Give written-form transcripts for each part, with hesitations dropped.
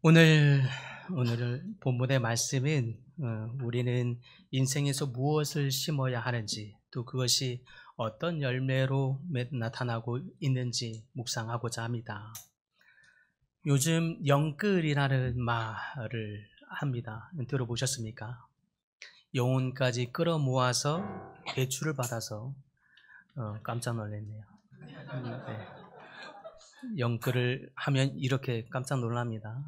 오늘 본문의 말씀은 우리는 인생에서 무엇을 심어야 하는지, 또 그것이 어떤 열매로 나타나고 있는지 묵상하고자 합니다. 요즘 영끌이라는 말을 합니다. 들어보셨습니까? 영혼까지 끌어모아서 대출을 받아서 깜짝 놀랐네요. 네. 영끌을 하면 이렇게 깜짝 놀랍니다.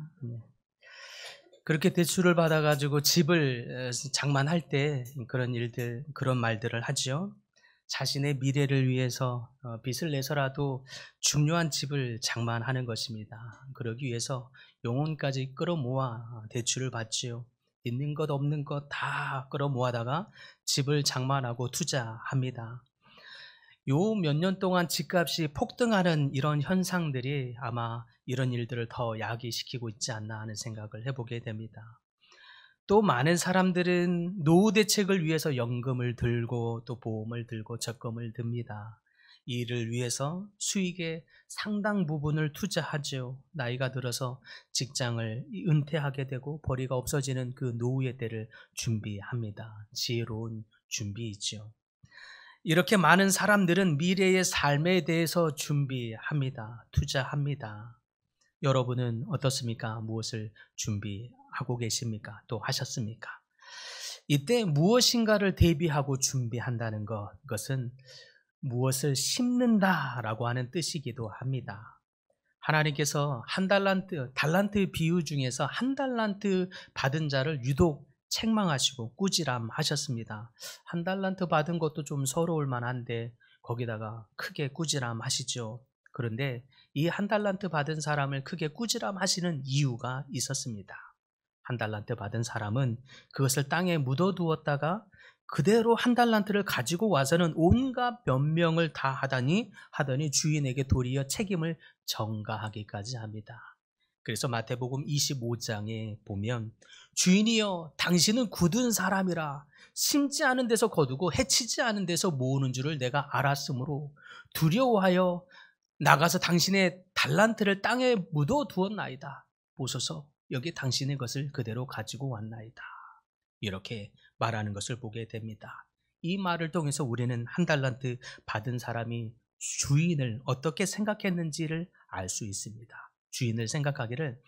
그렇게 대출을 받아가지고 집을 장만할 때 그런 일들, 그런 말들을 하죠. 자신의 미래를 위해서 빚을 내서라도 중요한 집을 장만하는 것입니다. 그러기 위해서 영혼까지 끌어모아 대출을 받지요. 있는 것 없는 것 다 끌어모아다가 집을 장만하고 투자합니다. 요 몇 년 동안 집값이 폭등하는 이런 현상들이 아마 이런 일들을 더 야기시키고 있지 않나 하는 생각을 해보게 됩니다. 또 많은 사람들은 노후 대책을 위해서 연금을 들고 또 보험을 들고 적금을 듭니다. 이 일을 위해서 수익의 상당 부분을 투자하죠. 나이가 들어서 직장을 은퇴하게 되고 벌이가 없어지는 그 노후의 때를 준비합니다. 지혜로운 준비이죠. 이렇게 많은 사람들은 미래의 삶에 대해서 준비합니다. 투자합니다. 여러분은 어떻습니까? 무엇을 준비하고 계십니까? 또 하셨습니까? 이때 무엇인가를 대비하고 준비한다는 것은 무엇을 심는다라고 하는 뜻이기도 합니다. 하나님께서 달란트 비유 중에서 한 달란트 받은 자를 유독 책망하시고 꾸지람하셨습니다. 한 달란트 받은 것도 좀 서러울 만한데 거기다가 크게 꾸지람하시죠. 그런데 이 한 달란트 받은 사람을 크게 꾸지람하시는 이유가 있었습니다. 한 달란트 받은 사람은 그것을 땅에 묻어두었다가 그대로 한 달란트를 가지고 와서는 온갖 변명을 다 하더니 주인에게 도리어 책임을 전가하기까지 합니다. 그래서 마태복음 25장에 보면 주인이여 당신은 굳은 사람이라 심지 않은 데서 거두고 해치지 않은 데서 모으는 줄을 내가 알았으므로 두려워하여 나가서 당신의 달란트를 땅에 묻어두었나이다. 보소서 여기 당신의 것을 그대로 가지고 왔나이다. 이렇게 말하는 것을 보게 됩니다. 이 말을 통해서 우리는 한 달란트 받은 사람이 주인을 어떻게 생각했는지를 알 수 있습니다. 주인을 생각하기를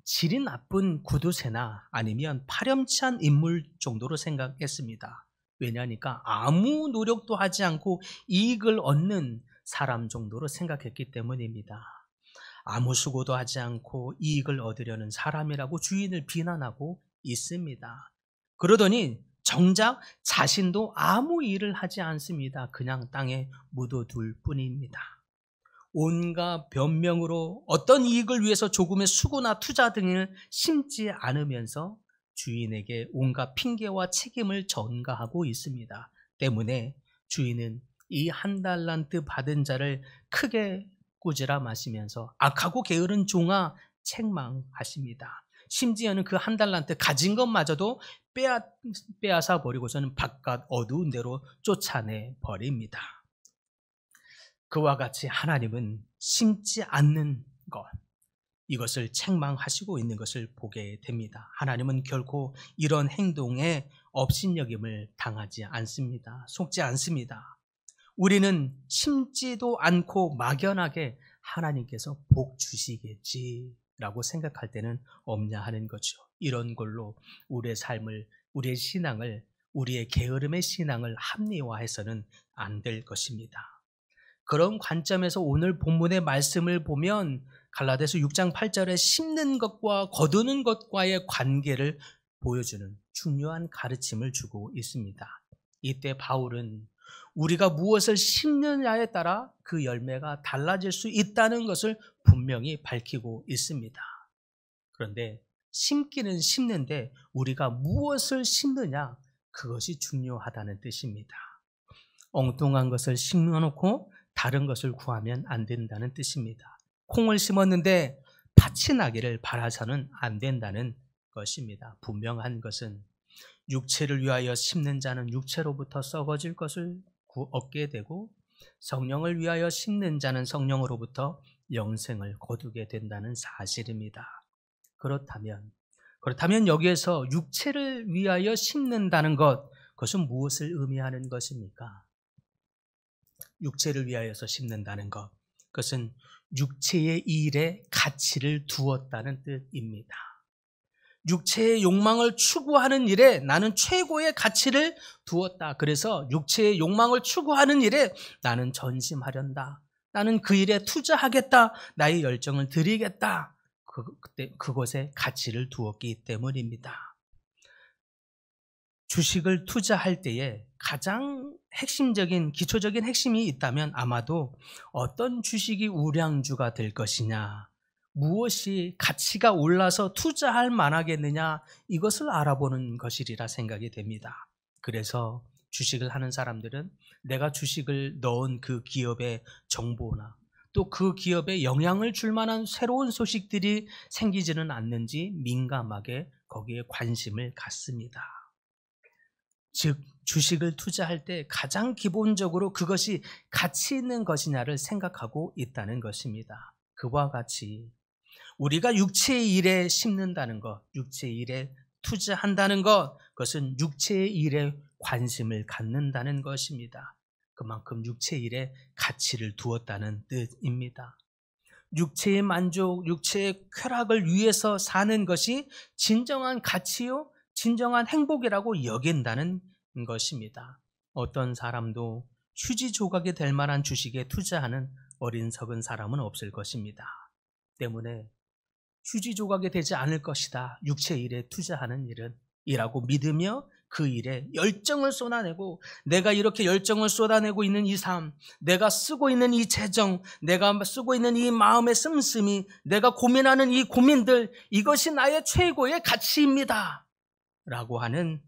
질이 나쁜 구두쇠나 아니면 파렴치한 인물 정도로 생각했습니다. 왜냐하니까 아무 노력도 하지 않고 이익을 얻는 사람 정도로 생각했기 때문입니다. 아무 수고도 하지 않고 이익을 얻으려는 사람이라고 주인을 비난하고 있습니다. 그러더니 정작 자신도 아무 일을 하지 않습니다. 그냥 땅에 묻어둘 뿐입니다. 온갖 변명으로 어떤 이익을 위해서 조금의 수고나 투자 등을 심지 않으면서 주인에게 온갖 핑계와 책임을 전가하고 있습니다. 때문에 주인은 이 한 달란트 받은 자를 크게 꾸지람하시면서 악하고 게으른 종아 책망하십니다. 심지어는 그 한 달란트 가진 것마저도 빼앗아 버리고서는 바깥 어두운 데로 쫓아내 버립니다. 그와 같이 하나님은 심지 않는 것, 이것을 책망하시고 있는 것을 보게 됩니다. 하나님은 결코 이런 행동에 업신여김을 당하지 않습니다. 속지 않습니다. 우리는 심지도 않고 막연하게 하나님께서 복 주시겠지라고 생각할 때는 없냐 하는 거죠. 이런 걸로 우리의 삶을, 우리의 신앙을, 우리의 게으름의 신앙을 합리화해서는 안 될 것입니다. 그런 관점에서 오늘 본문의 말씀을 보면 갈라디아서 6장 8절에 심는 것과 거두는 것과의 관계를 보여주는 중요한 가르침을 주고 있습니다. 이때 바울은 우리가 무엇을 심느냐에 따라 그 열매가 달라질 수 있다는 것을 분명히 밝히고 있습니다. 그런데 심기는 심는데 우리가 무엇을 심느냐, 그것이 중요하다는 뜻입니다. 엉뚱한 것을 심어놓고 다른 것을 구하면 안 된다는 뜻입니다. 콩을 심었는데 팥이 나기를 바라서는 안 된다는 것입니다. 분명한 것은 육체를 위하여 심는 자는 육체로부터 썩어질 것을 얻게 되고 성령을 위하여 심는 자는 성령으로부터 영생을 거두게 된다는 사실입니다. 그렇다면 여기에서 육체를 위하여 심는다는 것, 그것은 무엇을 의미하는 것입니까? 육체를 위하여서 심는다는 것, 그것은 육체의 일에 가치를 두었다는 뜻입니다. 육체의 욕망을 추구하는 일에 나는 최고의 가치를 두었다. 그래서 육체의 욕망을 추구하는 일에 나는 전심하련다. 나는 그 일에 투자하겠다. 나의 열정을 드리겠다. 그것에 가치를 두었기 때문입니다. 주식을 투자할 때에 가장 핵심적인, 기초적인 핵심이 있다면 아마도 어떤 주식이 우량주가 될 것이냐, 무엇이 가치가 올라서 투자할 만하겠느냐, 이것을 알아보는 것이리라 생각이 됩니다. 그래서 주식을 하는 사람들은 내가 주식을 넣은 그 기업의 정보나 또 그 기업에 영향을 줄 만한 새로운 소식들이 생기지는 않는지 민감하게 거기에 관심을 갖습니다. 즉, 주식을 투자할 때 가장 기본적으로 그것이 가치 있는 것이냐를 생각하고 있다는 것입니다. 그와 같이 우리가 육체의 일에 심는다는 것, 육체의 일에 투자한다는 것, 그것은 육체의 일에 관심을 갖는다는 것입니다. 그만큼 육체의 일에 가치를 두었다는 뜻입니다. 육체의 만족, 육체의 쾌락을 위해서 사는 것이 진정한 가치요, 진정한 행복이라고 여긴다는 것입니다. 어떤 사람도 휴지 조각이 될 만한 주식에 투자하는 어린석은 사람은 없을 것입니다. 때문에 휴지 조각이 되지 않을 것이다. 육체 일에 투자하는 일은 이라고 믿으며 그 일에 열정을 쏟아내고, 내가 이렇게 열정을 쏟아내고 있는 이 삶, 내가 쓰고 있는 이 재정, 내가 쓰고 있는 이 마음의 씀씀이, 내가 고민하는 이 고민들, 이것이 나의 최고의 가치입니다 라고 하는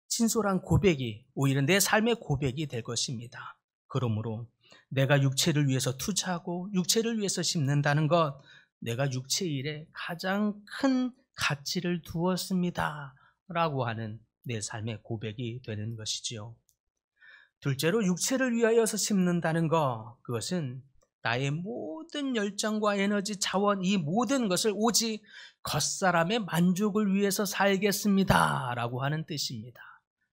진솔한 고백이 오히려 내 삶의 고백이 될 것입니다. 그러므로 내가 육체를 위해서 투자하고 육체를 위해서 심는다는 것, 내가 육체 일에 가장 큰 가치를 두었습니다 라고 하는 내 삶의 고백이 되는 것이지요. 둘째로 육체를 위하여서 심는다는 것, 그것은 나의 모든 열정과 에너지, 자원, 이 모든 것을 오직 겉사람의 만족을 위해서 살겠습니다 라고 하는 뜻입니다.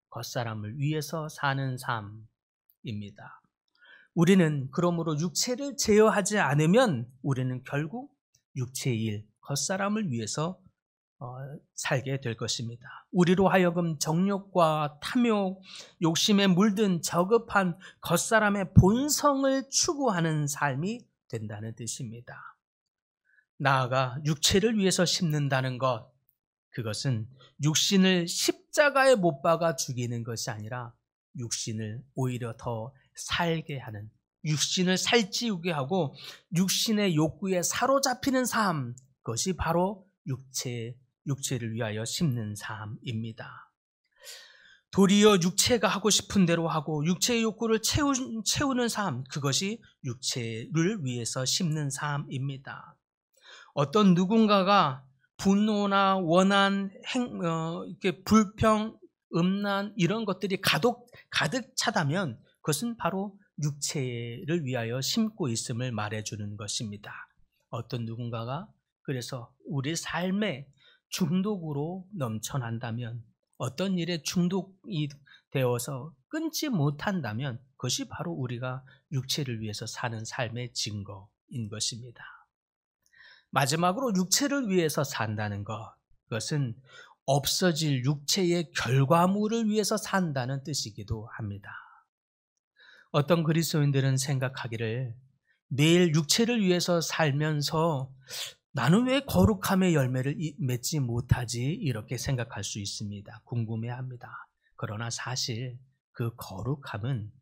겉사람을 위해서 사는 삶입니다. 우리는 그러므로 육체를 제어하지 않으면 우리는 결국 육체의 일, 겉사람을 위해서 살게 될 것입니다. 우리로 하여금 정욕과 탐욕, 욕심에 물든 저급한 겉사람의 본성을 추구하는 삶이 된다는 뜻입니다. 나아가 육체를 위해서 심는다는 것, 그것은 육신을 십자가에 못 박아 죽이는 것이 아니라 육신을 오히려 더 살게 하는, 육신을 살찌우게 하고 육신의 욕구에 사로잡히는 삶, 그것이 바로 육체를 위하여 심는 삶입니다. 도리어 육체가 하고 싶은 대로 하고 육체의 욕구를 채우는 삶, 그것이 육체를 위해서 심는 삶입니다. 어떤 누군가가 분노나 원한, 이렇게 불평, 음란 이런 것들이 가득 차다면 그것은 바로 육체를 위하여 심고 있음을 말해주는 것입니다. 어떤 누군가가 그래서 우리 삶에 중독으로 넘쳐난다면, 어떤 일에 중독이 되어서 끊지 못한다면 그것이 바로 우리가 육체를 위해서 사는 삶의 증거인 것입니다. 마지막으로 육체를 위해서 산다는 것, 그것은 없어질 육체의 결과물을 위해서 산다는 뜻이기도 합니다. 어떤 그리스도인들은 생각하기를 매일 육체를 위해서 살면서 나는 왜 거룩함의 열매를 맺지 못하지? 이렇게 생각할 수 있습니다. 궁금해합니다. 그러나 사실 그 거룩함은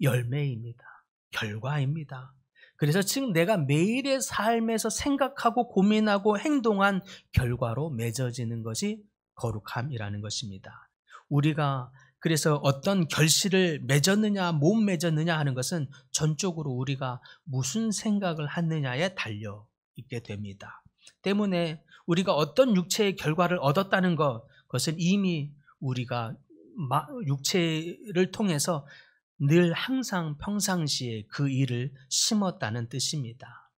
열매입니다. 결과입니다. 그래서 지금 내가 매일의 삶에서 생각하고 고민하고 행동한 결과로 맺어지는 것이 거룩함이라는 것입니다. 우리가 그래서 어떤 결실을 맺었느냐 못 맺었느냐 하는 것은 전적으로 우리가 무슨 생각을 했느냐에 달려 있게 됩니다. 때문에 우리가 어떤 육체의 결과를 얻었다는 것, 그것은 이미 우리가 육체를 통해서 늘 항상 평상시에 그 일을 심었다는 뜻입니다.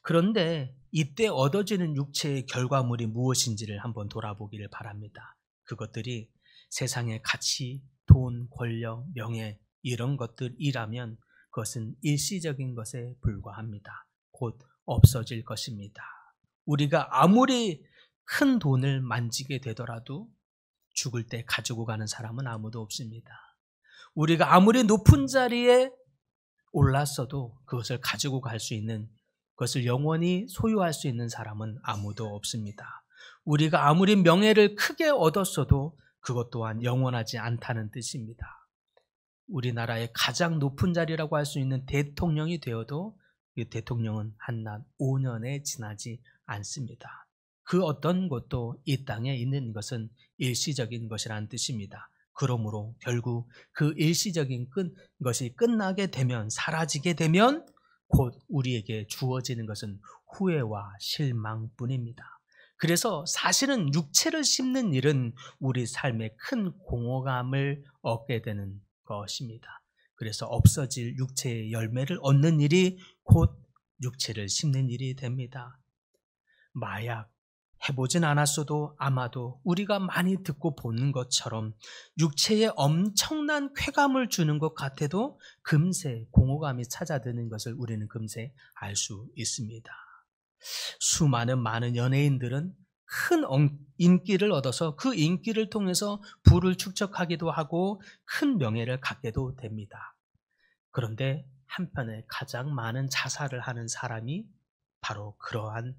그런데 이때 얻어지는 육체의 결과물이 무엇인지를 한번 돌아보기를 바랍니다. 그것들이 세상의 가치, 돈, 권력, 명예 이런 것들이라면 그것은 일시적인 것에 불과합니다. 곧 없어질 것입니다. 우리가 아무리 큰 돈을 만지게 되더라도 죽을 때 가지고 가는 사람은 아무도 없습니다. 우리가 아무리 높은 자리에 올랐어도 그것을 가지고 갈 수 있는, 그것을 영원히 소유할 수 있는 사람은 아무도 없습니다. 우리가 아무리 명예를 크게 얻었어도 그것 또한 영원하지 않다는 뜻입니다. 우리나라의 가장 높은 자리라고 할 수 있는 대통령이 되어도 이 대통령은 한낱 5년에 지나지 않습니다. 그 어떤 것도 이 땅에 있는 것은 일시적인 것이라는 뜻입니다. 그러므로 결국 그 일시적인 것이 끝나게 되면, 사라지게 되면 곧 우리에게 주어지는 것은 후회와 실망뿐입니다. 그래서 사실은 육체를 심는 일은 우리 삶에 큰 공허감을 얻게 되는 것입니다. 그래서 없어질 육체의 열매를 얻는 일이 곧 육체를 심는 일이 됩니다. 마약 해보진 않았어도 아마도 우리가 많이 듣고 보는 것처럼 육체에 엄청난 쾌감을 주는 것 같아도 금세 공허감이 찾아드는 것을 우리는 금세 알 수 있습니다. 수많은 많은 연예인들은 큰 인기를 얻어서 그 인기를 통해서 부를 축적하기도 하고 큰 명예를 갖게도 됩니다. 그런데 한편에 가장 많은 자살을 하는 사람이 바로 그러한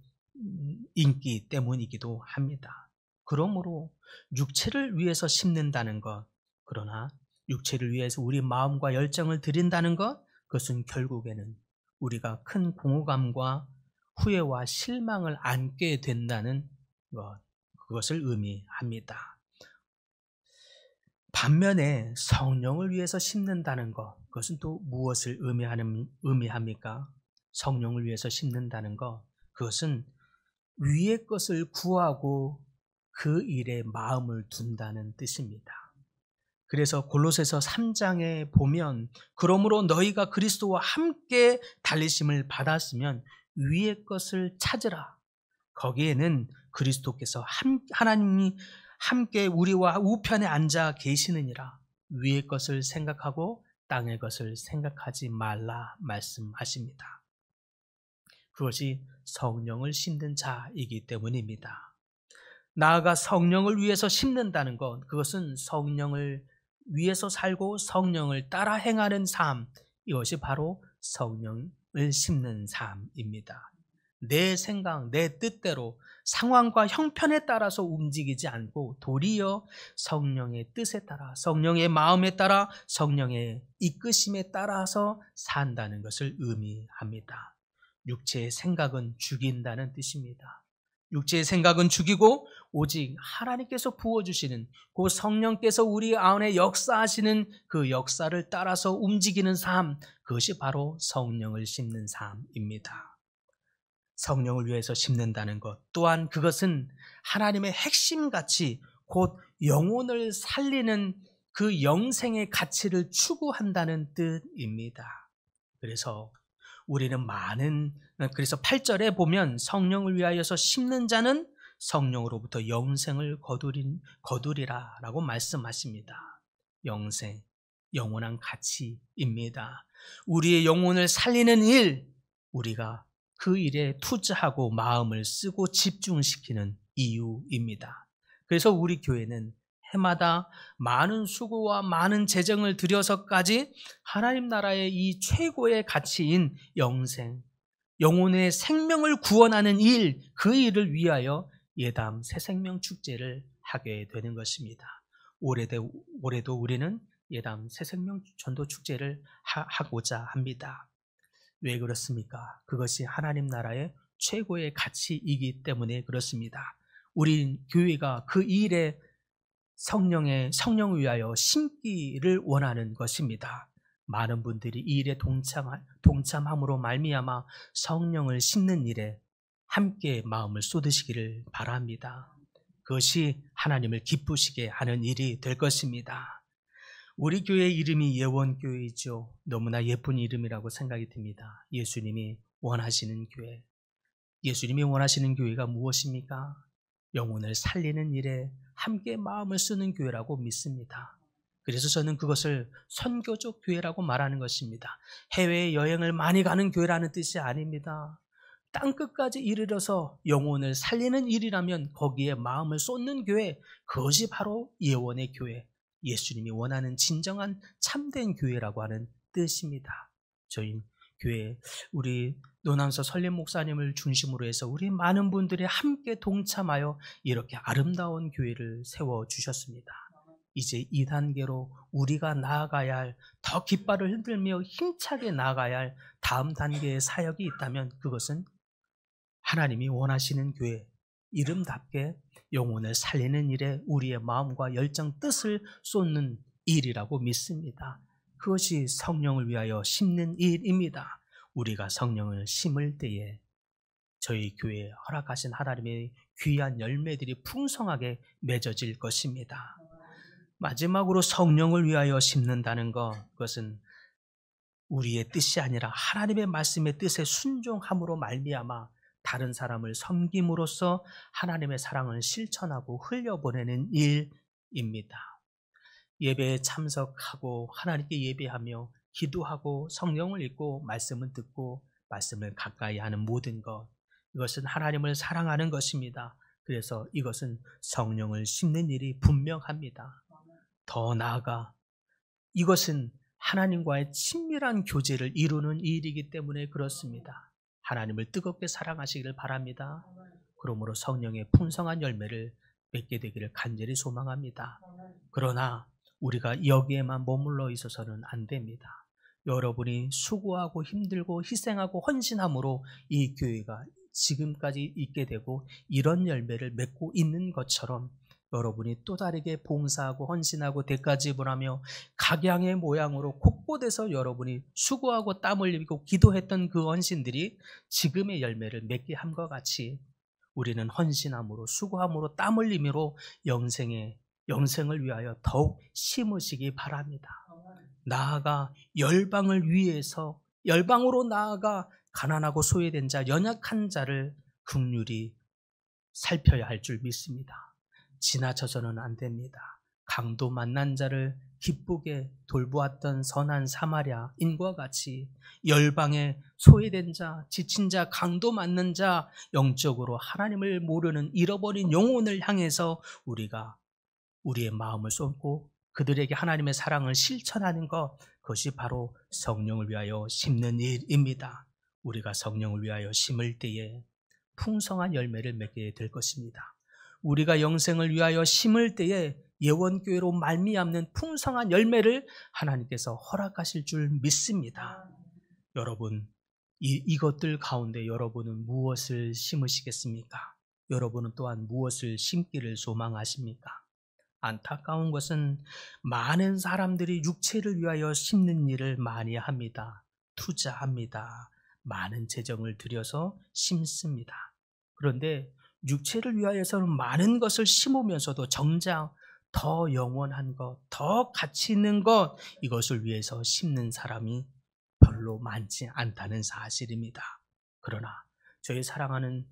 인기 때문이기도 합니다. 그러므로 육체를 위해서 심는다는 것, 그러나 육체를 위해서 우리 마음과 열정을 드린다는 것, 그것은 결국에는 우리가 큰 공허감과 후회와 실망을 안게 된다는 것, 그것을 의미합니다. 반면에 성령을 위해서 심는다는 것, 그것은 또 무엇을 의미합니까? 성령을 위해서 심는다는 것, 그것은 위의 것을 구하고 그 일에 마음을 둔다는 뜻입니다. 그래서 골로새서 3장에 보면 그러므로 너희가 그리스도와 함께 달리심을 받았으면 위의 것을 찾으라. 거기에는 그리스도께서 하나님이 함께 우리와 우편에 앉아 계시느니라. 위의 것을 생각하고 땅의 것을 생각하지 말라 말씀하십니다. 그것이 성령을 심는 자이기 때문입니다. 나아가 성령을 위해서 심는다는 것, 그것은 성령을 위해서 살고 성령을 따라 행하는 삶, 이것이 바로 성령을 심는 삶입니다. 내 생각, 내 뜻대로 상황과 형편에 따라서 움직이지 않고 도리어 성령의 뜻에 따라, 성령의 마음에 따라, 성령의 이끄심에 따라서 산다는 것을 의미합니다. 육체의 생각은 죽인다는 뜻입니다. 육체의 생각은 죽이고 오직 하나님께서 부어주시는 그 성령께서 우리 안에 역사하시는 그 역사를 따라서 움직이는 삶, 그것이 바로 성령을 심는 삶입니다. 성령을 위해서 심는다는 것, 또한 그것은 하나님의 핵심 가치, 곧 영혼을 살리는 그 영생의 가치를 추구한다는 뜻입니다. 그래서 우리는 그래서 8절에 보면 성령을 위하여서 심는 자는 성령으로부터 영생을 거두리라 라고 말씀하십니다. 영생, 영원한 가치입니다. 우리의 영혼을 살리는 일, 우리가 그 일에 투자하고 마음을 쓰고 집중시키는 이유입니다. 그래서 우리 교회는 해마다 많은 수고와 많은 재정을 들여서까지 하나님 나라의 이 최고의 가치인 영생, 영혼의 생명을 구원하는 일, 그 일을 위하여 예담 새생명 축제를 하게 되는 것입니다. 올해도 우리는 예담 새생명 전도 축제를 하고자 합니다. 왜 그렇습니까? 그것이 하나님 나라의 최고의 가치이기 때문에 그렇습니다. 우리 교회가 그 일에 성령을 위하여 심기를 원하는 것입니다. 많은 분들이 이 일에 동참함으로 말미암아 성령을 심는 일에 함께 마음을 쏟으시기를 바랍니다. 그것이 하나님을 기쁘시게 하는 일이 될 것입니다. 우리 교회 이름이 예원교회이죠. 너무나 예쁜 이름이라고 생각이 듭니다. 예수님이 원하시는 교회. 예수님이 원하시는 교회가 무엇입니까? 영혼을 살리는 일에 함께 마음을 쓰는 교회라고 믿습니다. 그래서 저는 그것을 선교적 교회라고 말하는 것입니다. 해외 여행을 많이 가는 교회라는 뜻이 아닙니다. 땅끝까지 이르러서 영혼을 살리는 일이라면 거기에 마음을 쏟는 교회, 그것이 바로 예원의 교회, 예수님이 원하는 진정한 참된 교회라고 하는 뜻입니다. 저희 교회, 우리 노남서 설림 목사님을 중심으로 해서 우리 많은 분들이 함께 동참하여 이렇게 아름다운 교회를 세워주셨습니다. 이제 2단계로 우리가 나아가야 할, 더 깃발을 흔들며 힘차게 나아가야 할 다음 단계의 사역이 있다면 그것은 하나님이 원하시는 교회, 이름답게 영혼을 살리는 일에 우리의 마음과 열정, 뜻을 쏟는 일이라고 믿습니다. 그것이 성령을 위하여 심는 일입니다. 우리가 성령을 심을 때에 저희 교회에 허락하신 하나님의 귀한 열매들이 풍성하게 맺어질 것입니다. 마지막으로 성령을 위하여 심는다는 것, 그것은 우리의 뜻이 아니라 하나님의 말씀의 뜻에 순종함으로 말미암아 다른 사람을 섬김으로써 하나님의 사랑을 실천하고 흘려보내는 일입니다. 예배에 참석하고 하나님께 예배하며 기도하고 성령을 읽고 말씀을 듣고 말씀을 가까이 하는 모든 것, 이것은 하나님을 사랑하는 것입니다. 그래서 이것은 성령을 심는 일이 분명합니다. 더 나아가 이것은 하나님과의 친밀한 교제를 이루는 일이기 때문에 그렇습니다. 하나님을 뜨겁게 사랑하시기를 바랍니다. 그러므로 성령의 풍성한 열매를 맺게 되기를 간절히 소망합니다. 그러나 우리가 여기에만 머물러 있어서는 안 됩니다. 여러분이 수고하고 힘들고 희생하고 헌신함으로 이 교회가 지금까지 있게 되고 이런 열매를 맺고 있는 것처럼 여러분이 또 다르게 봉사하고 헌신하고 대가 지불하며 각양의 모양으로 곳곳에서 여러분이 수고하고 땀 흘리고 기도했던 그 헌신들이 지금의 열매를 맺게 함과 같이 우리는 헌신함으로 수고함으로 땀 흘림으로 영생을 위하여 더욱 심으시기 바랍니다. 나아가 열방을 위해서 열방으로 나아가 가난하고 소외된 자, 연약한 자를 긍휼히 살펴야 할 줄 믿습니다. 지나쳐서는 안 됩니다. 강도 만난 자를 기쁘게 돌보았던 선한 사마리아인과 같이 열방에 소외된 자, 지친 자, 강도 맞는 자, 영적으로 하나님을 모르는 잃어버린 영혼을 향해서 우리가 우리의 마음을 쏟고 그들에게 하나님의 사랑을 실천하는 것, 그것이 바로 성령을 위하여 심는 일입니다. 우리가 성령을 위하여 심을 때에 풍성한 열매를 맺게 될 것입니다. 우리가 영생을 위하여 심을 때에 예원교회로 말미암는 풍성한 열매를 하나님께서 허락하실 줄 믿습니다. 여러분, 이것들 가운데 여러분은 무엇을 심으시겠습니까? 여러분은 또한 무엇을 심기를 소망하십니까? 안타까운 것은 많은 사람들이 육체를 위하여 심는 일을 많이 합니다. 투자합니다. 많은 재정을 들여서 심습니다. 그런데 육체를 위하여서는 많은 것을 심으면서도 정작 더 영원한 것, 더 가치 있는 것, 이것을 위해서 심는 사람이 별로 많지 않다는 사실입니다. 그러나 저희 사랑하는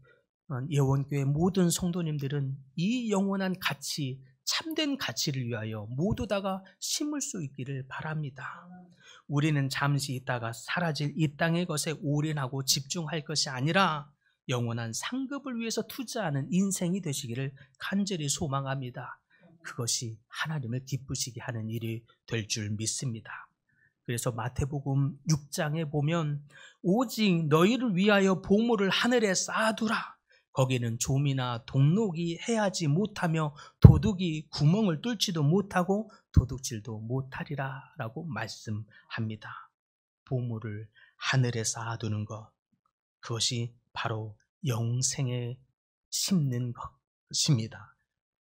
예원교회 모든 성도님들은 이 영원한 가치, 참된 가치를 위하여 모두 다가 심을 수 있기를 바랍니다. 우리는 잠시 있다가 사라질 이 땅의 것에 올인하고 집중할 것이 아니라 영원한 상급을 위해서 투자하는 인생이 되시기를 간절히 소망합니다. 그것이 하나님을 기쁘시게 하는 일이 될 줄 믿습니다. 그래서 마태복음 6장에 보면 오직 너희를 위하여 보물을 하늘에 쌓아두라. 거기는 좀이나 동록이 해하지 못하며 도둑이 구멍을 뚫지도 못하고 도둑질도 못하리라 라고 말씀합니다. 보물을 하늘에 쌓아두는 것, 그것이 바로 영생에 심는 것입니다.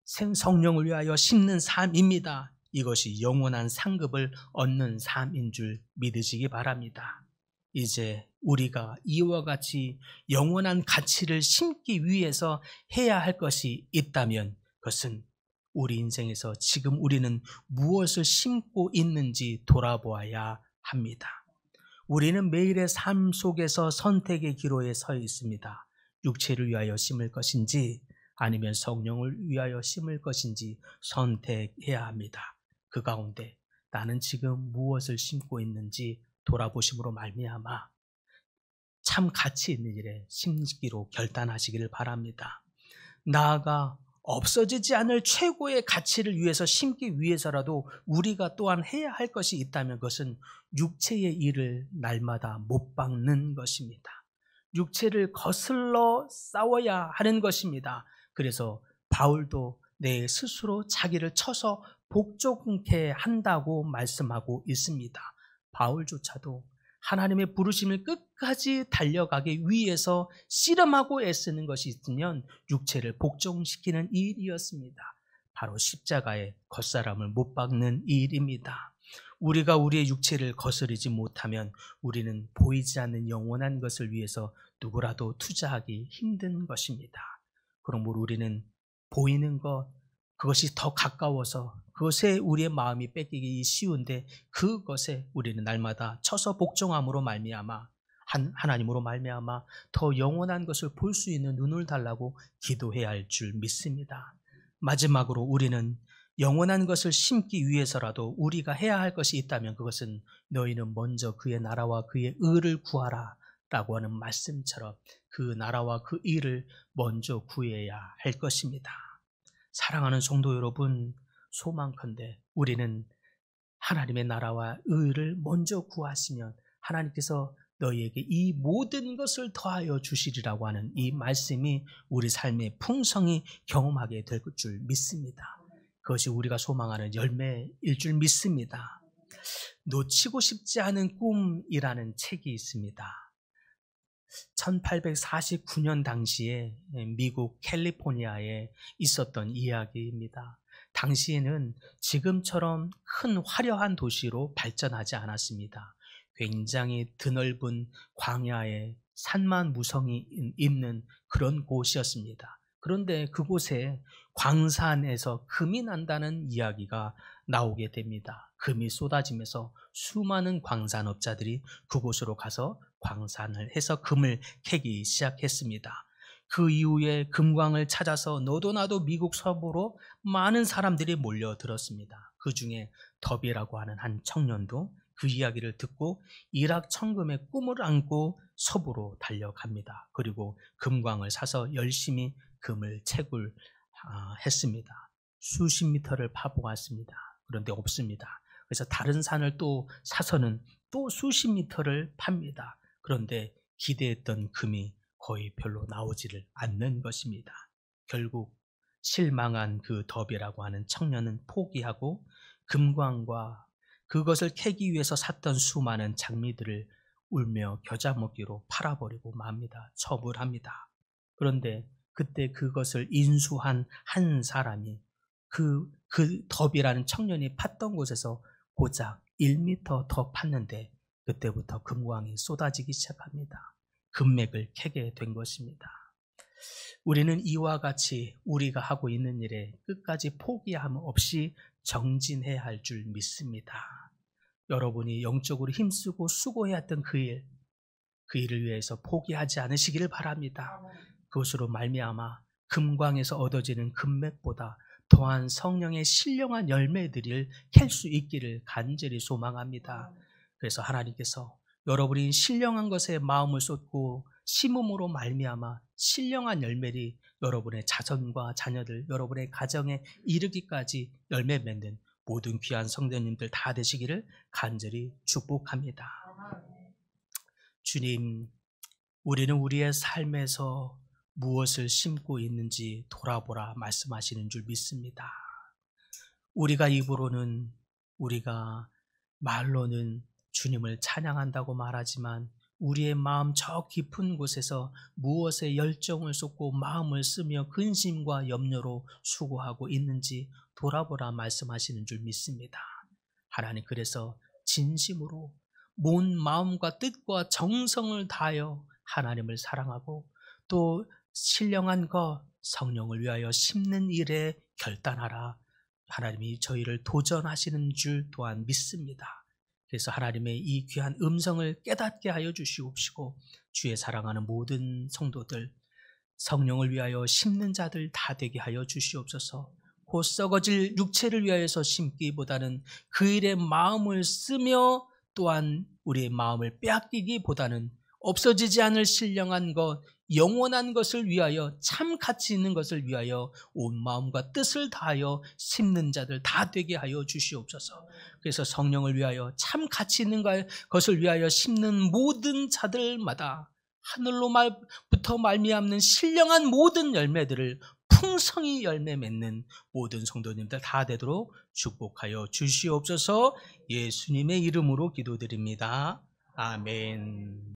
성령을 위하여 심는 삶입니다. 이것이 영원한 상급을 얻는 삶인 줄 믿으시기 바랍니다. 이제 우리가 이와 같이 영원한 가치를 심기 위해서 해야 할 것이 있다면 그것은 우리 인생에서 지금 우리는 무엇을 심고 있는지 돌아보아야 합니다. 우리는 매일의 삶 속에서 선택의 기로에 서 있습니다. 육체를 위하여 심을 것인지 아니면 성령을 위하여 심을 것인지 선택해야 합니다. 그 가운데 나는 지금 무엇을 심고 있는지 돌아보심으로 말미암아 참 가치 있는 일에 심기로 결단하시기를 바랍니다. 나아가 없어지지 않을 최고의 가치를 위해서 심기 위해서라도 우리가 또한 해야 할 것이 있다면 그것은 육체의 일을 날마다 못 박는 것입니다. 육체를 거슬러 싸워야 하는 것입니다. 그래서 바울도 내 스스로 자기를 쳐서 복종케 한다고 말씀하고 있습니다. 바울조차도 하나님의 부르심을 끝까지 달려가기 위해서 씨름하고 애쓰는 것이 있으면 육체를 복종시키는 일이었습니다. 바로 십자가에 겉사람을 못 박는 일입니다. 우리가 우리의 육체를 거스르지 못하면 우리는 보이지 않는 영원한 것을 위해서 누구라도 투자하기 힘든 것입니다. 그러므로 우리는 보이는 것, 그것이 더 가까워서 그것에 우리의 마음이 뺏기기 쉬운데 그것에 우리는 날마다 쳐서 복종함으로 말미암아 하나님으로 말미암아 더 영원한 것을 볼 수 있는 눈을 달라고 기도해야 할 줄 믿습니다. 마지막으로 우리는 영원한 것을 심기 위해서라도 우리가 해야 할 것이 있다면 그것은 너희는 먼저 그의 나라와 그의 의를 구하라 라고 하는 말씀처럼 그 나라와 그 의를 먼저 구해야 할 것입니다. 사랑하는 성도 여러분, 소망컨대 우리는 하나님의 나라와 의를 먼저 구하시면 하나님께서 너희에게 이 모든 것을 더하여 주시리라고 하는 이 말씀이 우리 삶의 풍성히 경험하게 될 줄 믿습니다. 그것이 우리가 소망하는 열매일 줄 믿습니다. 놓치고 싶지 않은 꿈이라는 책이 있습니다. 1849년 당시에 미국 캘리포니아에 있었던 이야기입니다. 당시에는 지금처럼 큰 화려한 도시로 발전하지 않았습니다. 굉장히 드넓은 광야에 산만 무성이 있는 그런 곳이었습니다. 그런데 그곳에 광산에서 금이 난다는 이야기가 나오게 됩니다. 금이 쏟아지면서 수많은 광산업자들이 그곳으로 가서 광산을 해서 금을 캐기 시작했습니다. 그 이후에 금광을 찾아서 너도 나도 미국 서부로 많은 사람들이 몰려들었습니다. 그 중에 더비라고 하는 한 청년도 그 이야기를 듣고 일확천금의 꿈을 안고 서부로 달려갑니다. 그리고 금광을 사서 열심히 금을 채굴했습니다. 수십 미터를 파보았습니다. 그런데 없습니다. 그래서 다른 산을 또 사서는 또 수십 미터를 팝니다. 그런데 기대했던 금이 거의 별로 나오지를 않는 것입니다. 결국 실망한 그 더비라고 하는 청년은 포기하고 금광과 그것을 캐기 위해서 샀던 수많은 장미들을 울며 겨자 먹기로 팔아버리고 맙니다. 처분합니다. 그런데 그때 그것을 인수한 한 사람이 그 더비라는 청년이 팠던 곳에서 고작 1m 더 팠는데 그때부터 금광이 쏟아지기 시작합니다. 금맥을 캐게 된 것입니다. 우리는 이와 같이 우리가 하고 있는 일에 끝까지 포기함 없이 정진해야 할 줄 믿습니다. 여러분이 영적으로 힘쓰고 수고해야 했던 그 일을 위해서 포기하지 않으시기를 바랍니다. 그것으로 말미암아 금광에서 얻어지는 금맥보다 더한 성령의 신령한 열매들을 캘 수 있기를 간절히 소망합니다. 그래서 하나님께서 여러분이 신령한 것에 마음을 쏟고 심음으로 말미암아 신령한 열매를 여러분의 자손과 자녀들, 여러분의 가정에 이르기까지 열매 맺는 모든 귀한 성도님들 다 되시기를 간절히 축복합니다. 주님, 우리는 우리의 삶에서 무엇을 심고 있는지 돌아보라 말씀하시는 줄 믿습니다. 우리가 입으로는, 우리가 말로는 주님을 찬양한다고 말하지만 우리의 마음 저 깊은 곳에서 무엇에 열정을 쏟고 마음을 쓰며 근심과 염려로 수고하고 있는지 돌아보라 말씀하시는 줄 믿습니다. 하나님, 그래서 진심으로 온 마음과 뜻과 정성을 다하여 하나님을 사랑하고 또 신령한 것 성령을 위하여 심는 일에 결단하라. 하나님이 저희를 도전하시는 줄 또한 믿습니다. 그래서 하나님의 이 귀한 음성을 깨닫게 하여 주시옵시고 주의 사랑하는 모든 성도들 성령을 위하여 심는 자들 다 되게 하여 주시옵소서. 곧 썩어질 육체를 위하여서 심기보다는 그 일에 마음을 쓰며 또한 우리의 마음을 빼앗기기보다는 없어지지 않을 신령한 것, 영원한 것을 위하여 참 가치 있는 것을 위하여 온 마음과 뜻을 다하여 심는 자들 다 되게 하여 주시옵소서. 그래서 성령을 위하여 참 가치 있는 것을 위하여 심는 모든 자들마다 하늘로부터 말미암는 신령한 모든 열매들을 풍성히 열매 맺는 모든 성도님들 다 되도록 축복하여 주시옵소서. 예수님의 이름으로 기도드립니다. 아멘.